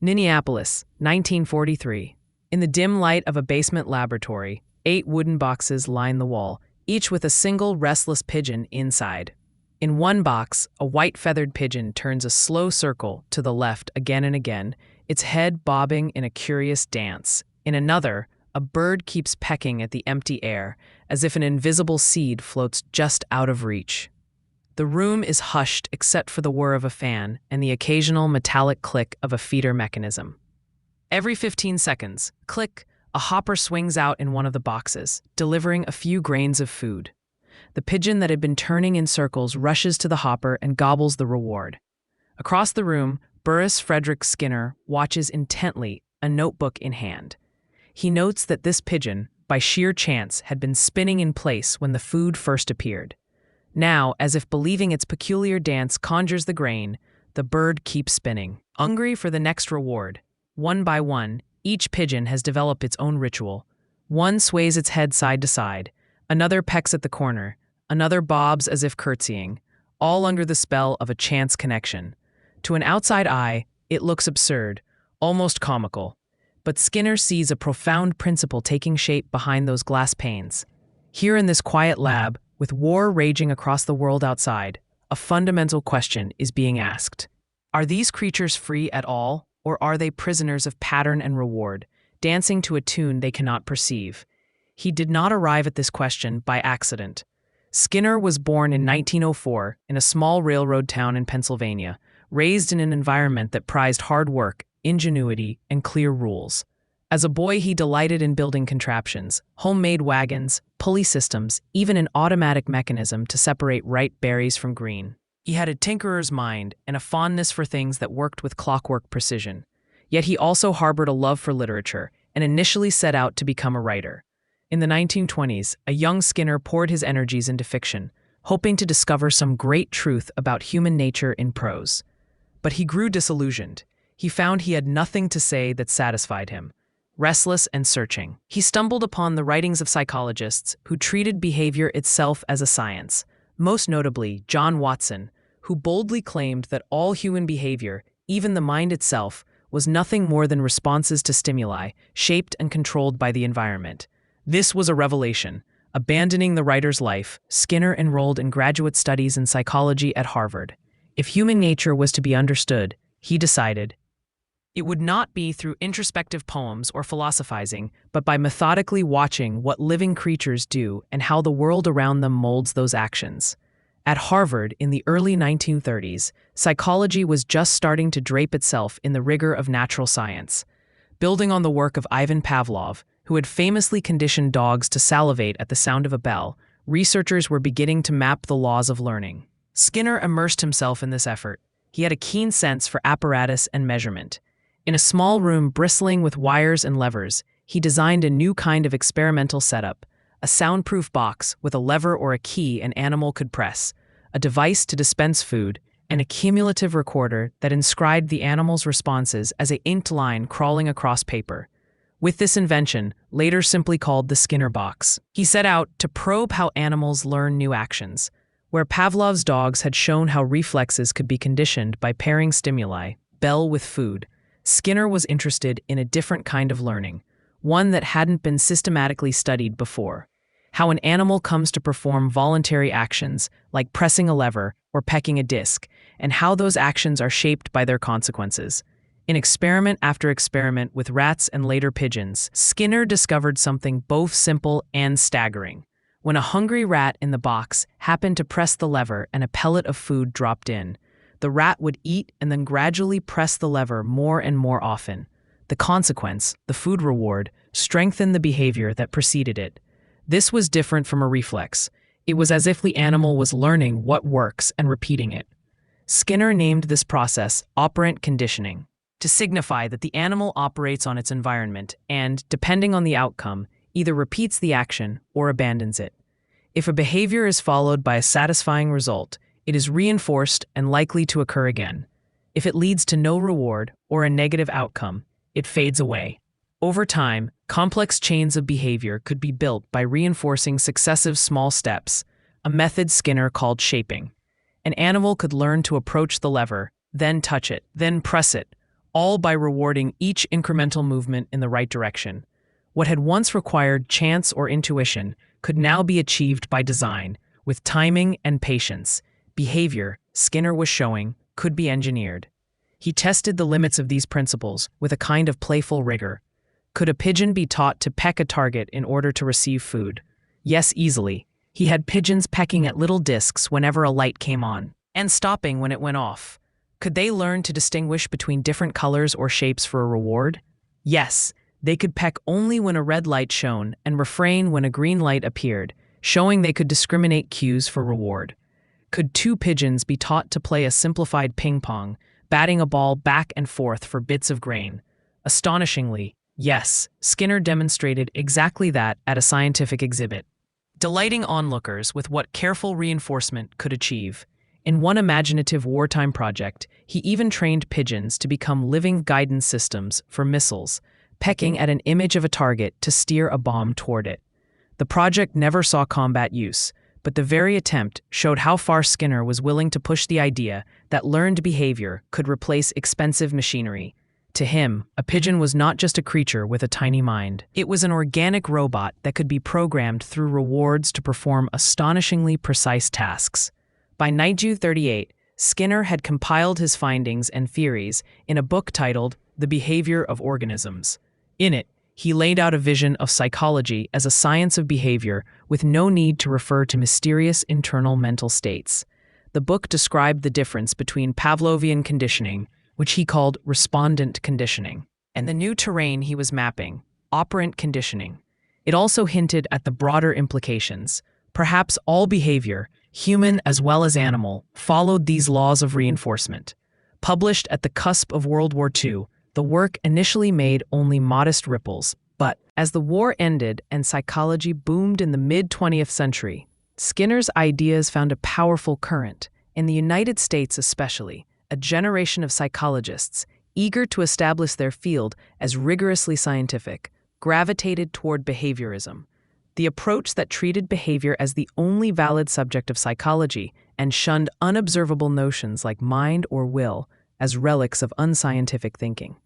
Minneapolis, 1943. In the dim light of a basement laboratory, 8 wooden boxes line the wall, each with a single restless pigeon inside. In one box, a white feathered pigeon turns a slow circle to the left again and again, its head bobbing in a curious dance. In another, a bird keeps pecking at the empty air, as if an invisible seed floats just out of reach. The room is hushed except for the whir of a fan and the occasional metallic click of a feeder mechanism. Every 15 seconds, click, a hopper swings out in one of the boxes, delivering a few grains of food. The pigeon that had been turning in circles rushes to the hopper and gobbles the reward. Across the room, B.F Skinner watches intently, a notebook in hand. He notes that this pigeon, by sheer chance, had been spinning in place when the food first appeared. Now, as if believing its peculiar dance conjures the grain, the bird keeps spinning, hungry for the next reward. One by one, each pigeon has developed its own ritual. One sways its head side to side, another pecks at the corner, another bobs as if curtsying, all under the spell of a chance connection. To an outside eye, it looks absurd, almost comical. But Skinner sees a profound principle taking shape behind those glass panes. Here in this quiet lab, with war raging across the world outside, a fundamental question is being asked. Are these creatures free at all, or are they prisoners of pattern and reward, dancing to a tune they cannot perceive? He did not arrive at this question by accident. Skinner was born in 1904 in a small railroad town in Pennsylvania, raised in an environment that prized hard work, ingenuity, and clear rules. As a boy, he delighted in building contraptions, homemade wagons, pulley systems, even an automatic mechanism to separate ripe berries from green. He had a tinkerer's mind and a fondness for things that worked with clockwork precision. Yet he also harbored a love for literature and initially set out to become a writer. In the 1920s, a young Skinner poured his energies into fiction, hoping to discover some great truth about human nature in prose. But he grew disillusioned. He found he had nothing to say that satisfied him. Restless and searching, he stumbled upon the writings of psychologists who treated behavior itself as a science, most notably John Watson, who boldly claimed that all human behavior, even the mind itself, was nothing more than responses to stimuli, shaped and controlled by the environment. This was a revelation. Abandoning the writer's life, Skinner enrolled in graduate studies in psychology at Harvard. If human nature was to be understood, he decided, it would not be through introspective poems or philosophizing, but by methodically watching what living creatures do and how the world around them molds those actions. At Harvard in the early 1930s, psychology was just starting to drape itself in the rigor of natural science. Building on the work of Ivan Pavlov, who had famously conditioned dogs to salivate at the sound of a bell, researchers were beginning to map the laws of learning. Skinner immersed himself in this effort. He had a keen sense for apparatus and measurement. In a small room bristling with wires and levers, he designed a new kind of experimental setup, a soundproof box with a lever or a key an animal could press, a device to dispense food, and a cumulative recorder that inscribed the animal's responses as an inked line crawling across paper. With this invention, later simply called the Skinner box, he set out to probe how animals learn new actions. Where Pavlov's dogs had shown how reflexes could be conditioned by pairing stimuli, bell with food, Skinner was interested in a different kind of learning, one that hadn't been systematically studied before. How an animal comes to perform voluntary actions, like pressing a lever or pecking a disc, and how those actions are shaped by their consequences. In experiment after experiment with rats and later pigeons, Skinner discovered something both simple and staggering. When a hungry rat in the box happened to press the lever and a pellet of food dropped in, the rat would eat and then gradually press the lever more and more often. The consequence, the food reward, strengthened the behavior that preceded it. This was different from a reflex. It was as if the animal was learning what works and repeating it. Skinner named this process operant conditioning, to signify that the animal operates on its environment and, depending on the outcome, either repeats the action or abandons it. If a behavior is followed by a satisfying result, it is reinforced and likely to occur again. If it leads to no reward or a negative outcome, it fades away. Over time, complex chains of behavior could be built by reinforcing successive small steps, a method Skinner called shaping. An animal could learn to approach the lever, then touch it, then press it, all by rewarding each incremental movement in the right direction. What had once required chance or intuition could now be achieved by design, with timing and patience. Behavior, Skinner was showing, could be engineered. He tested the limits of these principles with a kind of playful rigor. Could a pigeon be taught to peck a target in order to receive food? Yes, easily. He had pigeons pecking at little discs whenever a light came on, and stopping when it went off. Could they learn to distinguish between different colors or shapes for a reward? Yes, they could peck only when a red light shone and refrain when a green light appeared, showing they could discriminate cues for reward. Could two pigeons be taught to play a simplified ping pong, batting a ball back and forth for bits of grain? Astonishingly, yes, Skinner demonstrated exactly that at a scientific exhibit, delighting onlookers with what careful reinforcement could achieve. In one imaginative wartime project, he even trained pigeons to become living guidance systems for missiles, pecking at an image of a target to steer a bomb toward it. The project never saw combat use, but the very attempt showed how far Skinner was willing to push the idea that learned behavior could replace expensive machinery. To him, a pigeon was not just a creature with a tiny mind. It was an organic robot that could be programmed through rewards to perform astonishingly precise tasks. By 1938, Skinner had compiled his findings and theories in a book titled The Behavior of Organisms. In it, he laid out a vision of psychology as a science of behavior with no need to refer to mysterious internal mental states. The book described the difference between Pavlovian conditioning, which he called respondent conditioning, and the new terrain he was mapping, operant conditioning. It also hinted at the broader implications. Perhaps all behavior, human as well as animal, followed these laws of reinforcement. Published at the cusp of World War II, the work initially made only modest ripples, but as the war ended and psychology boomed in the mid-20th century, Skinner's ideas found a powerful current. In the United States especially, a generation of psychologists, eager to establish their field as rigorously scientific, gravitated toward behaviorism. The approach that treated behavior as the only valid subject of psychology and shunned unobservable notions like mind or will as relics of unscientific thinking.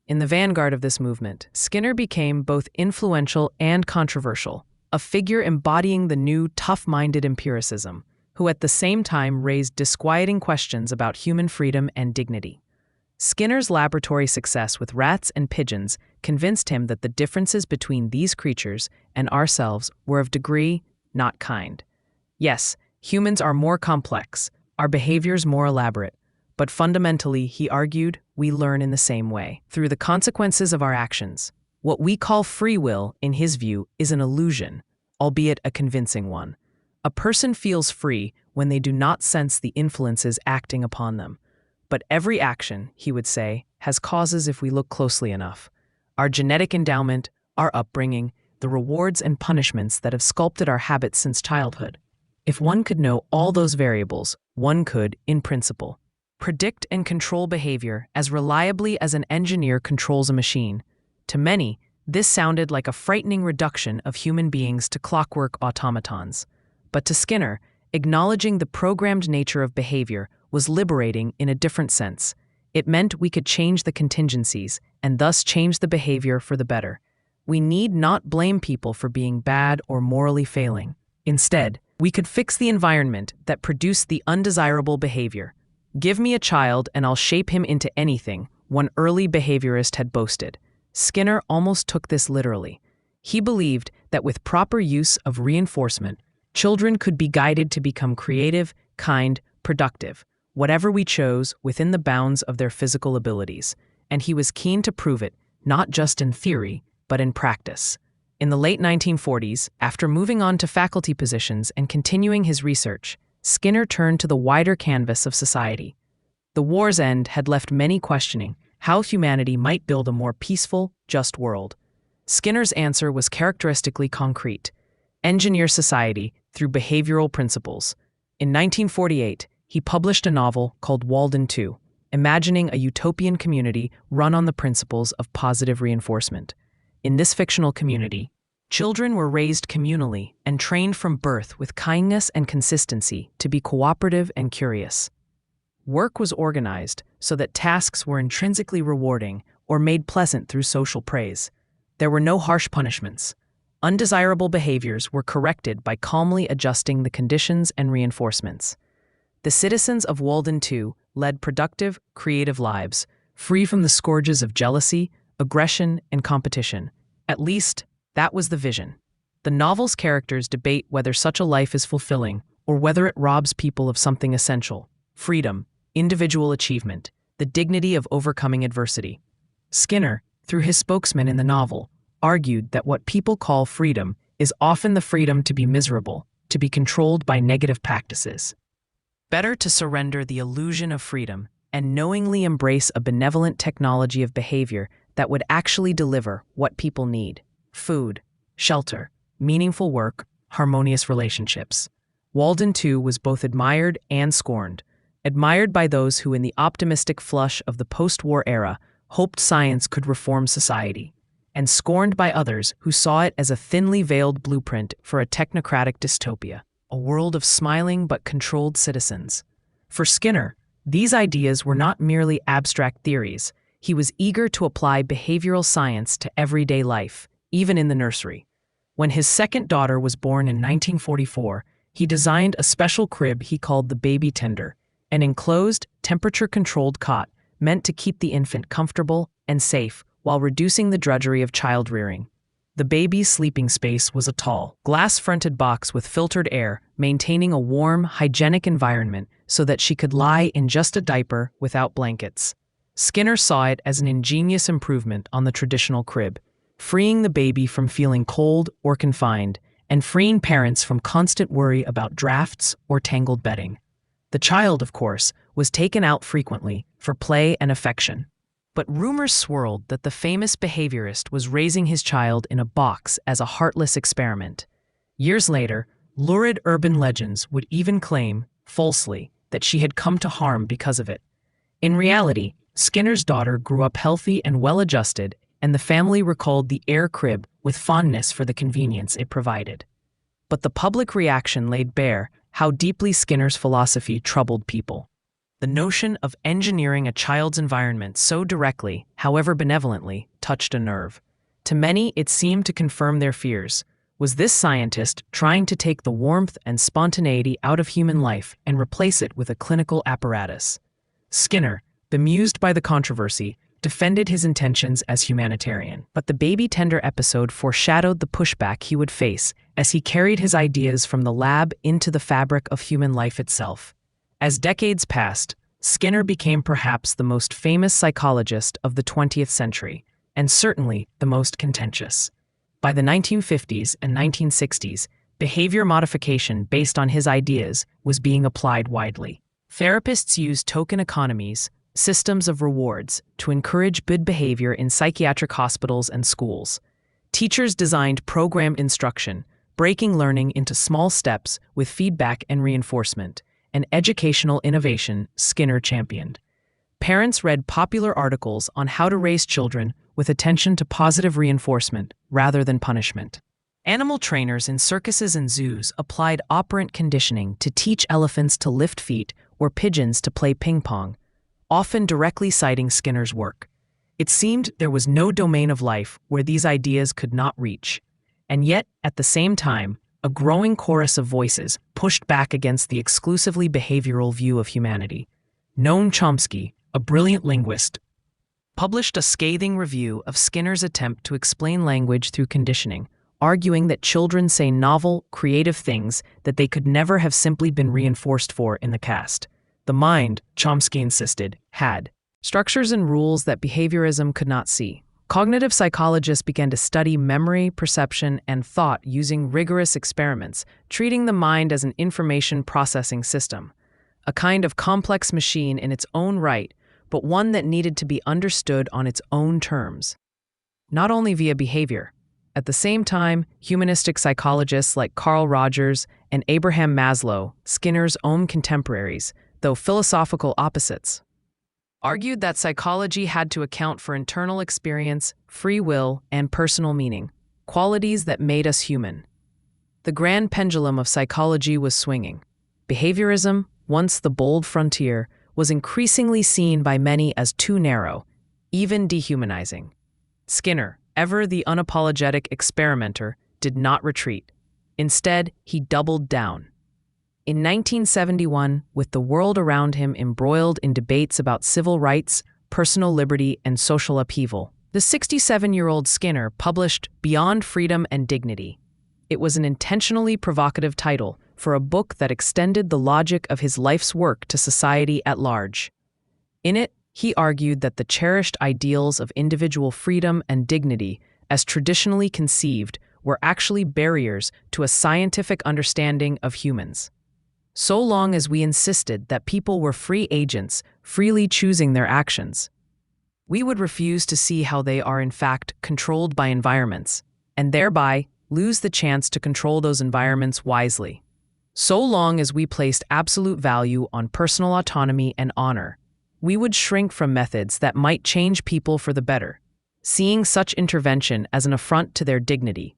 In the vanguard of this movement, Skinner became both influential and controversial, a figure embodying the new tough-minded empiricism, who at the same time raised disquieting questions about human freedom and dignity. Skinner's laboratory success with rats and pigeons convinced him that the differences between these creatures and ourselves were of degree, not kind. Yes, humans are more complex, our behaviors more elaborate, but fundamentally, he argued, we learn in the same way, through the consequences of our actions. What we call free will, in his view, is an illusion, albeit a convincing one. A person feels free when they do not sense the influences acting upon them. But every action, he would say, has causes if we look closely enough. Our genetic endowment, our upbringing, the rewards and punishments that have sculpted our habits since childhood. If one could know all those variables, one could, in principle, predict and control behavior as reliably as an engineer controls a machine. To many, this sounded like a frightening reduction of human beings to clockwork automatons. But to Skinner, acknowledging the programmed nature of behavior was liberating in a different sense. It meant we could change the contingencies and thus change the behavior for the better. We need not blame people for being bad or morally failing. Instead, we could fix the environment that produced the undesirable behavior. Give me a child and I'll shape him into anything, one early behaviorist had boasted. Skinner almost took this literally. He believed that with proper use of reinforcement, children could be guided to become creative, kind, productive, whatever we chose within the bounds of their physical abilities, and he was keen to prove it, not just in theory, but in practice. In the late 1940s, after moving on to faculty positions and continuing his research, Skinner turned to the wider canvas of society. The war's end had left many questioning how humanity might build a more peaceful, just world. Skinner's answer was characteristically concrete: engineer society through behavioral principles. In 1948, he published a novel called Walden 2, imagining a utopian community run on the principles of positive reinforcement. In this fictional community, children were raised communally and trained from birth with kindness and consistency to be cooperative and curious. Work was organized, so that tasks were intrinsically rewarding or made pleasant through social praise. There were no harsh punishments. Undesirable behaviors were corrected by calmly adjusting the conditions and reinforcements. The citizens of Walden II led productive, creative lives, free from the scourges of jealousy, aggression, and competition. At least, that was the vision. The novel's characters debate whether such a life is fulfilling or whether it robs people of something essential: freedom, individual achievement, the dignity of overcoming adversity. Skinner, through his spokesman in the novel, argued that what people call freedom is often the freedom to be miserable, to be controlled by negative practices. Better to surrender the illusion of freedom and knowingly embrace a benevolent technology of behavior that would actually deliver what people need: food, shelter, meaningful work, harmonious relationships. Walden II was both admired and scorned. Admired by those who, in the optimistic flush of the post-war era, hoped science could reform society, and scorned by others who saw it as a thinly veiled blueprint for a technocratic dystopia, a world of smiling but controlled citizens. For Skinner, these ideas were not merely abstract theories. He was eager to apply behavioral science to everyday life, even in the nursery. When his second daughter was born in 1944, he designed a special crib he called the baby tender, an enclosed, temperature-controlled cot meant to keep the infant comfortable and safe while reducing the drudgery of child-rearing. The baby's sleeping space was a tall, glass-fronted box with filtered air, maintaining a warm, hygienic environment so that she could lie in just a diaper without blankets. Skinner saw it as an ingenious improvement on the traditional crib, freeing the baby from feeling cold or confined, and freeing parents from constant worry about drafts or tangled bedding. The child, of course, was taken out frequently for play and affection. But rumors swirled that the famous behaviorist was raising his child in a box as a heartless experiment. Years later, lurid urban legends would even claim, falsely, that she had come to harm because of it. In reality, Skinner's daughter grew up healthy and well-adjusted, and the family recalled the air crib with fondness for the convenience it provided. But the public reaction laid bare how deeply Skinner's philosophy troubled people. The notion of engineering a child's environment so directly, however benevolently, touched a nerve. To many, it seemed to confirm their fears. Was this scientist trying to take the warmth and spontaneity out of human life and replace it with a clinical apparatus? Skinner, bemused by the controversy, defended his intentions as humanitarian. But the baby tender episode foreshadowed the pushback he would face as he carried his ideas from the lab into the fabric of human life itself. As decades passed, Skinner became perhaps the most famous psychologist of the 20th century, and certainly the most contentious. By the 1950s and 1960s, behavior modification based on his ideas was being applied widely. Therapists used token economies, systems of rewards, to encourage good behavior in psychiatric hospitals and schools. Teachers designed programmed instruction, breaking learning into small steps with feedback and reinforcement, an educational innovation Skinner championed. Parents read popular articles on how to raise children with attention to positive reinforcement rather than punishment. Animal trainers in circuses and zoos applied operant conditioning to teach elephants to lift feet or pigeons to play ping pong, often directly citing Skinner's work. It seemed there was no domain of life where these ideas could not reach. And yet, at the same time, a growing chorus of voices pushed back against the exclusively behavioral view of humanity. Noam Chomsky, a brilliant linguist, published a scathing review of Skinner's attempt to explain language through conditioning, arguing that children say novel, creative things that they could never have simply been reinforced for in the past. The mind, Chomsky insisted, had structures and rules that behaviorism could not see. Cognitive psychologists began to study memory, perception, and thought using rigorous experiments, treating the mind as an information processing system, a kind of complex machine in its own right, but one that needed to be understood on its own terms, not only via behavior. At the same time, humanistic psychologists like Carl Rogers and Abraham Maslow, Skinner's own contemporaries, though philosophical opposites, argued that psychology had to account for internal experience, free will, and personal meaning, qualities that made us human. The grand pendulum of psychology was swinging. Behaviorism, once the bold frontier, was increasingly seen by many as too narrow, even dehumanizing. Skinner, ever the unapologetic experimenter, did not retreat. Instead, he doubled down. In 1971, with the world around him embroiled in debates about civil rights, personal liberty, and social upheaval, the 67-year-old Skinner published Beyond Freedom and Dignity. It was an intentionally provocative title for a book that extended the logic of his life's work to society at large. In it, he argued that the cherished ideals of individual freedom and dignity, as traditionally conceived, were actually barriers to a scientific understanding of humans. So long as we insisted that people were free agents, freely choosing their actions, we would refuse to see how they are in fact controlled by environments, and thereby lose the chance to control those environments wisely. So long as we placed absolute value on personal autonomy and honor, we would shrink from methods that might change people for the better, seeing such intervention as an affront to their dignity.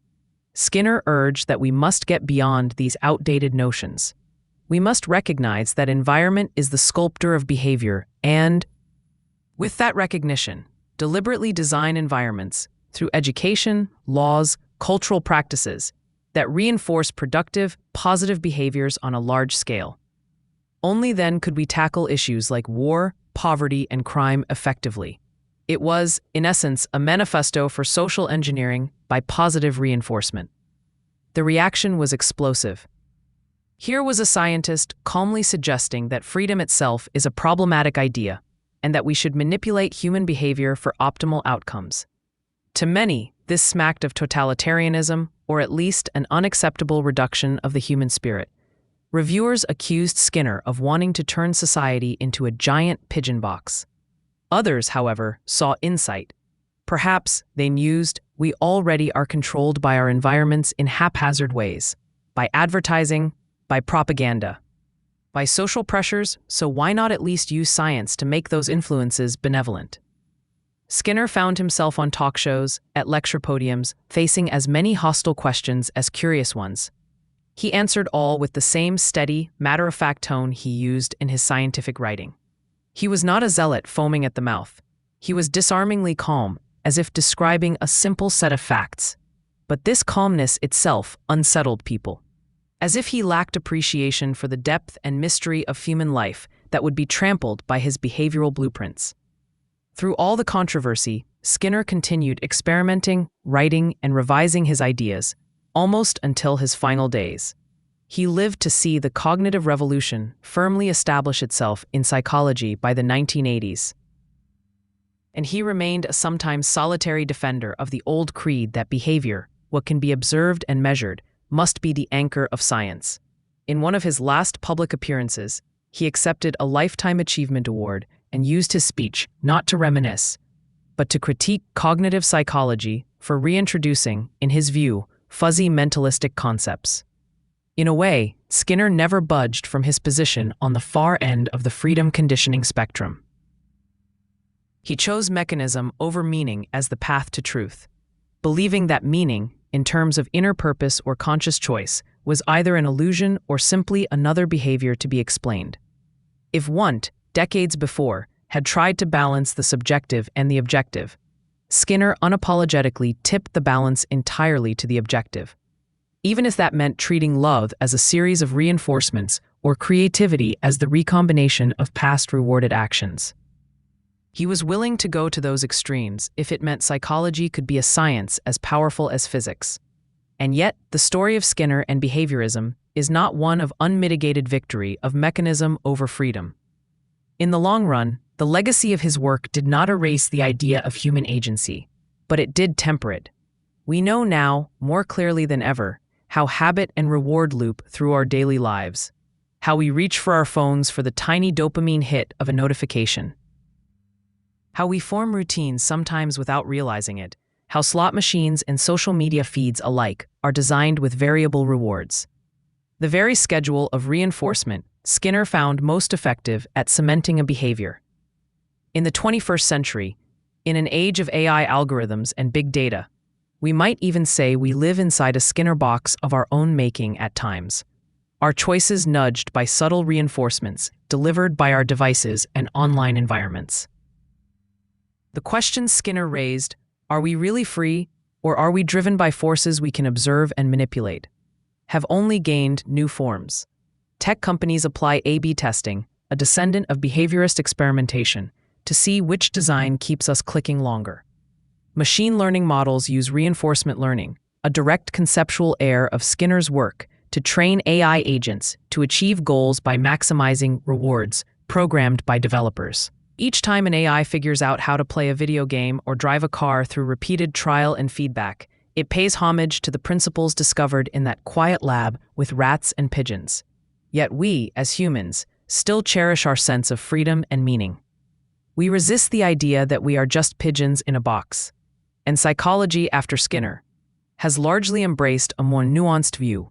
Skinner urged that we must get beyond these outdated notions. We must recognize that environment is the sculptor of behavior and, with that recognition, deliberately design environments through education, laws, cultural practices that reinforce productive, positive behaviors on a large scale. Only then could we tackle issues like war, poverty, and crime effectively. It was, in essence, a manifesto for social engineering by positive reinforcement. The reaction was explosive. Here was a scientist calmly suggesting that freedom itself is a problematic idea and that we should manipulate human behavior for optimal outcomes. To many, this smacked of totalitarianism, or at least an unacceptable reduction of the human spirit. Reviewers accused Skinner of wanting to turn society into a giant pigeon box. Others, however, saw insight. Perhaps, they mused, we already are controlled by our environments in haphazard ways, by advertising, by propaganda, by social pressures, so why not at least use science to make those influences benevolent? Skinner found himself on talk shows, at lecture podiums, facing as many hostile questions as curious ones. He answered all with the same steady, matter-of-fact tone he used in his scientific writing. He was not a zealot foaming at the mouth. He was disarmingly calm, as if describing a simple set of facts. But this calmness itself unsettled people. As if he lacked appreciation for the depth and mystery of human life that would be trampled by his behavioral blueprints. Through all the controversy, Skinner continued experimenting, writing, and revising his ideas, almost until his final days. He lived to see the cognitive revolution firmly establish itself in psychology by the 1980s. And he remained a sometimes solitary defender of the old creed that behavior, what can be observed and measured, must be the anchor of science. In one of his last public appearances, he accepted a Lifetime Achievement Award and used his speech not to reminisce, but to critique cognitive psychology for reintroducing, in his view, fuzzy mentalistic concepts. In a way, Skinner never budged from his position on the far end of the freedom conditioning spectrum. He chose mechanism over meaning as the path to truth, believing that meaning, in terms of inner purpose or conscious choice, was either an illusion or simply another behavior to be explained. If Wundt, decades before, had tried to balance the subjective and the objective, Skinner unapologetically tipped the balance entirely to the objective, even if that meant treating love as a series of reinforcements or creativity as the recombination of past rewarded actions. He was willing to go to those extremes if it meant psychology could be a science as powerful as physics. And yet, the story of Skinner and behaviorism is not one of unmitigated victory of mechanism over freedom. In the long run, the legacy of his work did not erase the idea of human agency, but it did temper it. We know now, more clearly than ever, how habit and reward loop through our daily lives, how we reach for our phones for the tiny dopamine hit of a notification, how we form routines sometimes without realizing it, how slot machines and social media feeds alike are designed with variable rewards. The very schedule of reinforcement Skinner found most effective at cementing a behavior. In the 21st century, in an age of AI algorithms and big data, we might even say we live inside a Skinner box of our own making at times. our choices nudged by subtle reinforcements delivered by our devices and online environments. The question Skinner raised, are we really free, or are we driven by forces we can observe and manipulate, have only gained new forms. Tech companies apply A/B testing, a descendant of behaviorist experimentation, to see which design keeps us clicking longer. Machine learning models use reinforcement learning, a direct conceptual heir of Skinner's work, to train AI agents to achieve goals by maximizing rewards programmed by developers. Each time an AI figures out how to play a video game or drive a car through repeated trial and feedback, it pays homage to the principles discovered in that quiet lab with rats and pigeons. Yet we, as humans, still cherish our sense of freedom and meaning. We resist the idea that we are just pigeons in a box. And psychology, after Skinner, has largely embraced a more nuanced view.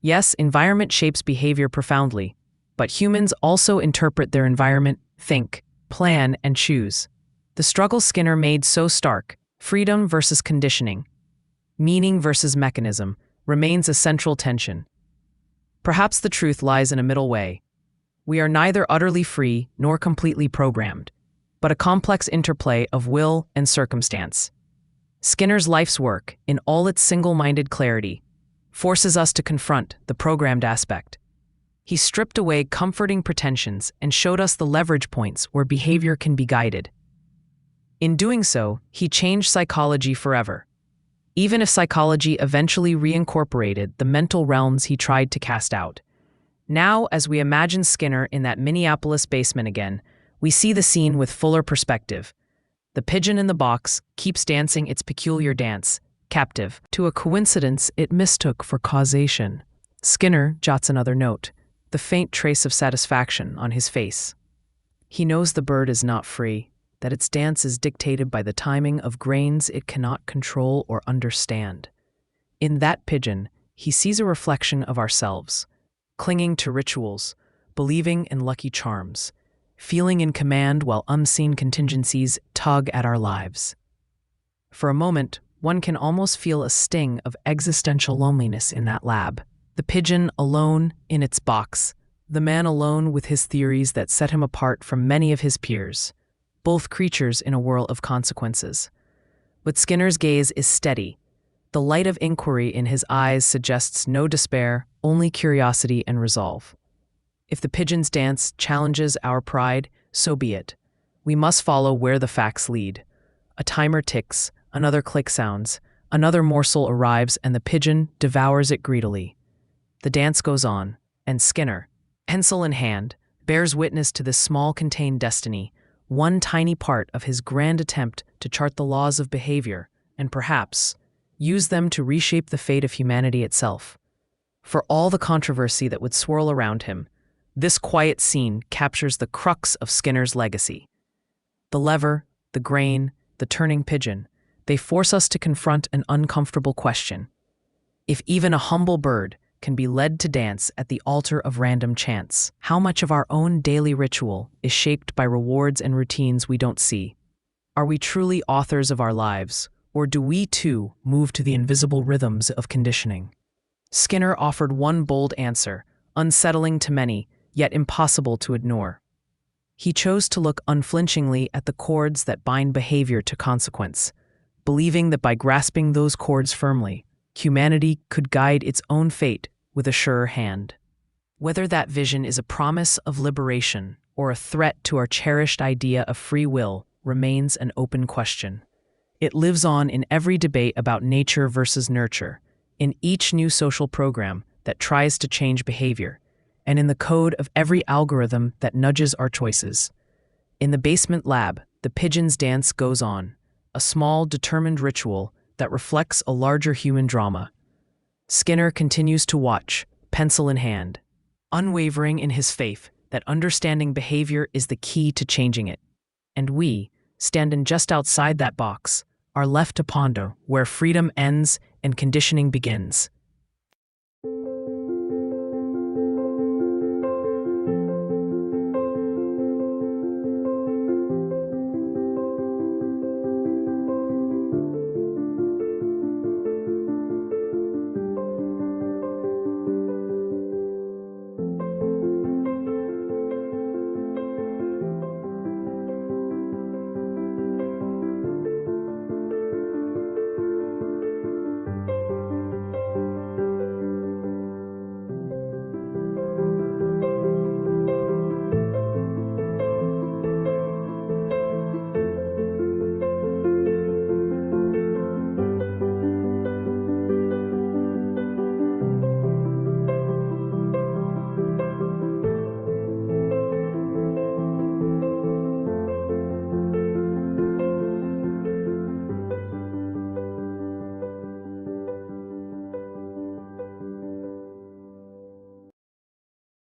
Yes, environment shapes behavior profoundly, but humans also interpret their environment, think, plan, and choose. The struggle Skinner made so stark, freedom versus conditioning, meaning versus mechanism, remains a central tension. Perhaps the truth lies in a middle way. We are neither utterly free nor completely programmed, but a complex interplay of will and circumstance. Skinner's life's work, in all its single-minded clarity, forces us to confront the programmed aspect. He stripped away comforting pretensions and showed us the leverage points where behavior can be guided. In doing so, he changed psychology forever, even if psychology eventually reincorporated the mental realms he tried to cast out. Now, as we imagine Skinner in that Minneapolis basement again, we see the scene with fuller perspective. The pigeon in the box keeps dancing its peculiar dance, captive to a coincidence it mistook for causation. Skinner jots another note, the faint trace of satisfaction on his face. He knows the bird is not free, that its dance is dictated by the timing of grains it cannot control or understand. In that pigeon, he sees a reflection of ourselves, clinging to rituals, believing in lucky charms, feeling in command while unseen contingencies tug at our lives. For a moment, one can almost feel a sting of existential loneliness in that lab. The pigeon alone in its box, the man alone with his theories that set him apart from many of his peers, both creatures in a whirl of consequences. But Skinner's gaze is steady. The light of inquiry in his eyes suggests no despair, only curiosity and resolve. If the pigeon's dance challenges our pride, so be it. We must follow where the facts lead. A timer ticks, another click sounds, another morsel arrives, and the pigeon devours it greedily. The dance goes on, and Skinner, pencil in hand, bears witness to this small contained destiny, one tiny part of his grand attempt to chart the laws of behavior, and perhaps use them to reshape the fate of humanity itself. For all the controversy that would swirl around him, this quiet scene captures the crux of Skinner's legacy. The lever, the grain, the turning pigeon, they force us to confront an uncomfortable question. If even a humble bird can be led to dance at the altar of random chance, how much of our own daily ritual is shaped by rewards and routines we don't see? Are we truly authors of our lives, or do we too move to the invisible rhythms of conditioning? Skinner offered one bold answer, unsettling to many, yet impossible to ignore. He chose to look unflinchingly at the cords that bind behavior to consequence, believing that by grasping those cords firmly, humanity could guide its own fate with a surer hand. Whether that vision is a promise of liberation or a threat to our cherished idea of free will remains an open question. It lives on in every debate about nature versus nurture, in each new social program that tries to change behavior, and in the code of every algorithm that nudges our choices. In the basement lab, the pigeon's dance goes on, a small, determined ritual that reflects a larger human drama. Skinner continues to watch, pencil in hand, unwavering in his faith that understanding behavior is the key to changing it. And we, standing just outside that box, are left to ponder where freedom ends and conditioning begins.